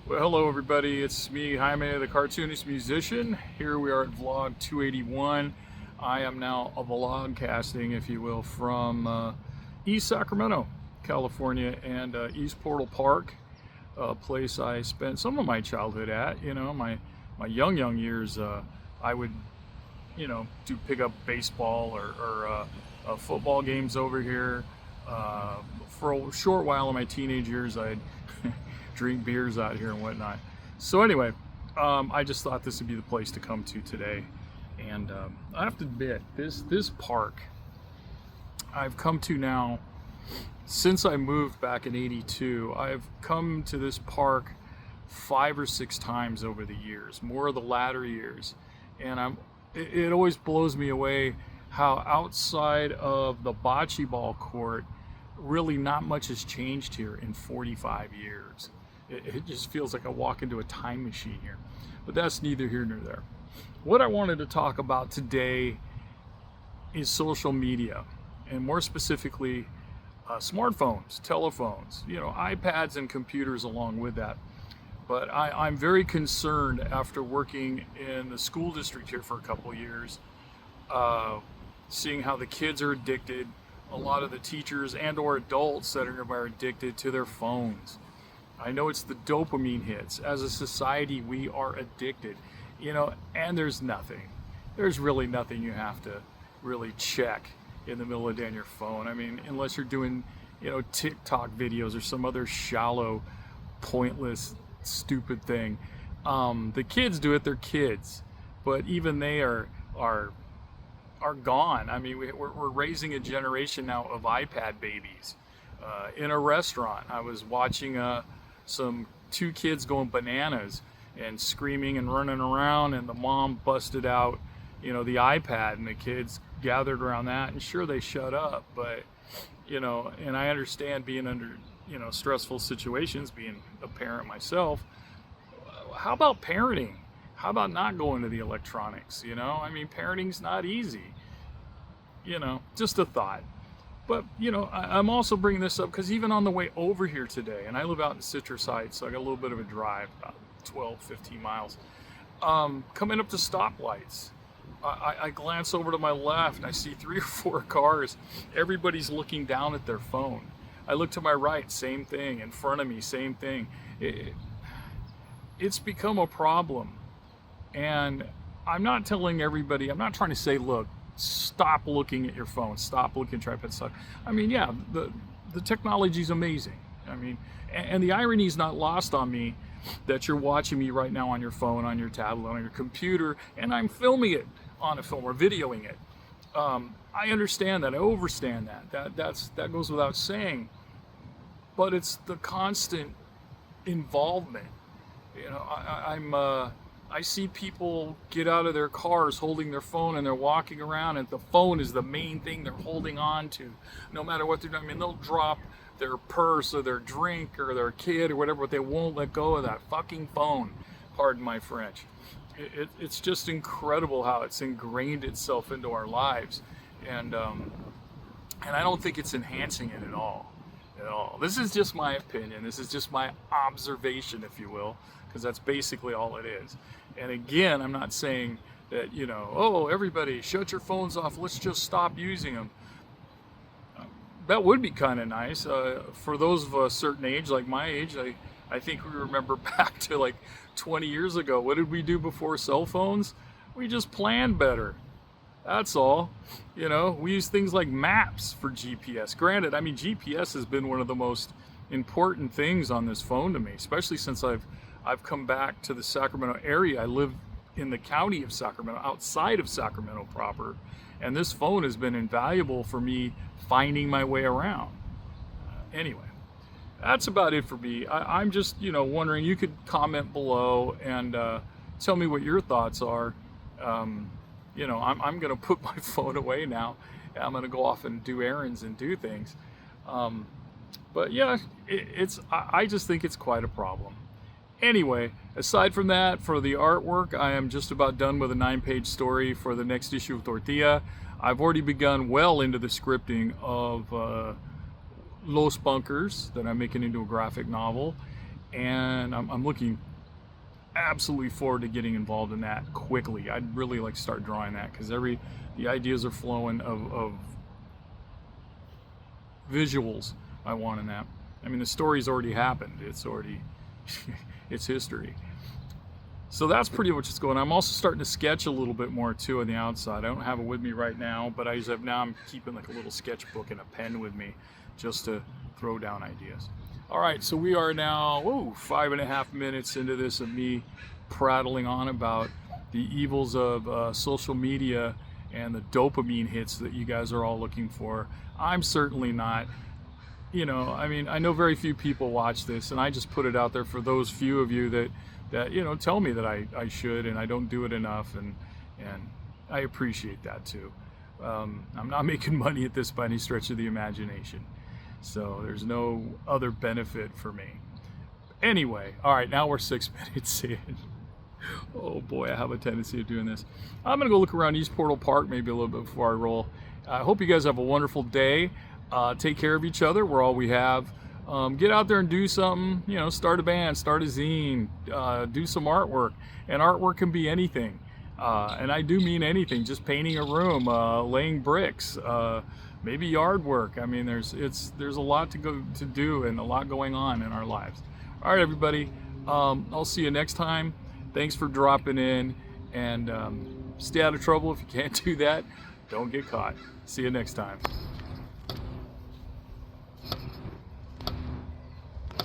Well, hello everybody, it's me, Jaime, the cartoonist musician. Here we are at vlog 281. I am now a vlog casting, if you will, from East Sacramento, California, and East Portal Park, a place I spent some of my childhood at. You know, my young years, I would, do pick up baseball or football games over here. For a short while in my teenage years, I'd drink beers out here and whatnot. So anyway, I just thought this would be the place to come to today. And I have to admit, this park I've come to now since I moved back in '82. I've come to this park 5 or 6 times over the years, more of the latter years, and it always blows me away how outside of the bocce ball court, really not much has changed here in 45 years. It just feels like I walk into a time machine here. But that's neither here nor there. What I wanted to talk about today is social media, and more specifically, smartphones, telephones, iPads and computers along with that. But I'm very concerned after working in the school district here for a couple of years, seeing how the kids are addicted. A lot of the teachers and or adults that are nearby are addicted to their phones. I know it's the dopamine hits. As a society, we are addicted, and there's really nothing you have to really check in the middle of the day on your phone. I mean, unless you're doing, TikTok videos or some other shallow, pointless, stupid thing. The kids do it, they're kids, but even they are gone. I mean, we're raising a generation now of iPad babies. In a restaurant, I was watching two kids going bananas and screaming and running around, and the mom busted out, the iPad, and the kids gathered around that, and sure, they shut up, but, and I understand being under, stressful situations, being a parent myself. How about parenting? How about not going to the electronics? I mean, parenting's not easy. Just a thought. But, I'm also bringing this up because even on the way over here today, and I live out in Citrus Heights, so I got a little bit of a drive, about 12, 15 miles, coming up to stoplights, I glance over to my left and I see 3 or 4 cars. Everybody's looking down at their phone. I look to my right, same thing. In front of me, same thing. It's become a problem. And I'm not telling everybody, I'm not trying to say, look, stop looking at your phone, stop looking at tripod stuff. I mean, yeah, the technology is amazing. I mean, and the irony is not lost on me that you're watching me right now on your phone, on your tablet, on your computer, and I'm filming it on a film or videoing it. I understand that, I understand that goes without saying, but it's the constant involvement. I see people get out of their cars holding their phone and they're walking around, and the phone is the main thing they're holding on to, no matter what they're doing. I mean, they'll drop their purse or their drink or their kid or whatever, but they won't let go of that fucking phone. Pardon my French. It's just incredible how it's ingrained itself into our lives, and I don't think it's enhancing it at all. This is just my opinion. This is just my observation, if you will, because that's basically all it is. And again, I'm not saying that, oh, everybody shut your phones off, let's just stop using them. That would be kind of nice. For those of a certain age, like my age, I think we remember back to like 20 years ago. What did we do before cell phones? We just planned better. That's all. We use things like maps for GPS. Granted, I mean, GPS has been one of the most important things on this phone to me, especially since I've come back to the Sacramento area. I live in the county of Sacramento, outside of Sacramento proper, and this phone has been invaluable for me finding my way around. Anyway, that's about it for me. I'm just, wondering, you could comment below and tell me what your thoughts are. I'm going to put my phone away now. I'm going to go off and do errands and do things. But yeah, I just think it's quite a problem. Anyway, aside from that, for the artwork, I am just about done with a 9-page story for the next issue of Tortilla. I've already begun well into the scripting of Los Bunkers that I'm making into a graphic novel. and I'm looking absolutely forward to getting involved in that quickly. I'd really like to start drawing that, because the ideas are flowing of visuals I want in that. I mean, the story's already happened. It's already it's history. So that's pretty much what's going on. I'm also starting to sketch a little bit more too on the outside. I don't have it with me right now, but I'm keeping like a little sketchbook and a pen with me just to throw down ideas. All right, so we are now 5.5 minutes into this of me prattling on about the evils of social media and the dopamine hits that you guys are all looking for. I'm certainly not. I mean, I know very few people watch this, and I just put it out there for those few of you that tell me that I should, and I don't do it enough, and I appreciate that too. I'm not making money at this by any stretch of the imagination, so there's no other benefit for me. Anyway, all right, now we're 6 minutes in. Oh boy, I have a tendency of doing this. I'm gonna go look around East Portal Park maybe a little bit before I roll. I hope you guys have a wonderful day. Take care of each other. We're all we have. Get out there and do something, start a band, start a zine, do some artwork. And artwork can be anything. And I do mean anything, just painting a room, laying bricks, maybe yard work. I mean, there's a lot to do and a lot going on in our lives. All right, everybody. I'll see you next time. Thanks for dropping in, and stay out of trouble if you can't do that. Don't get caught. See you next time.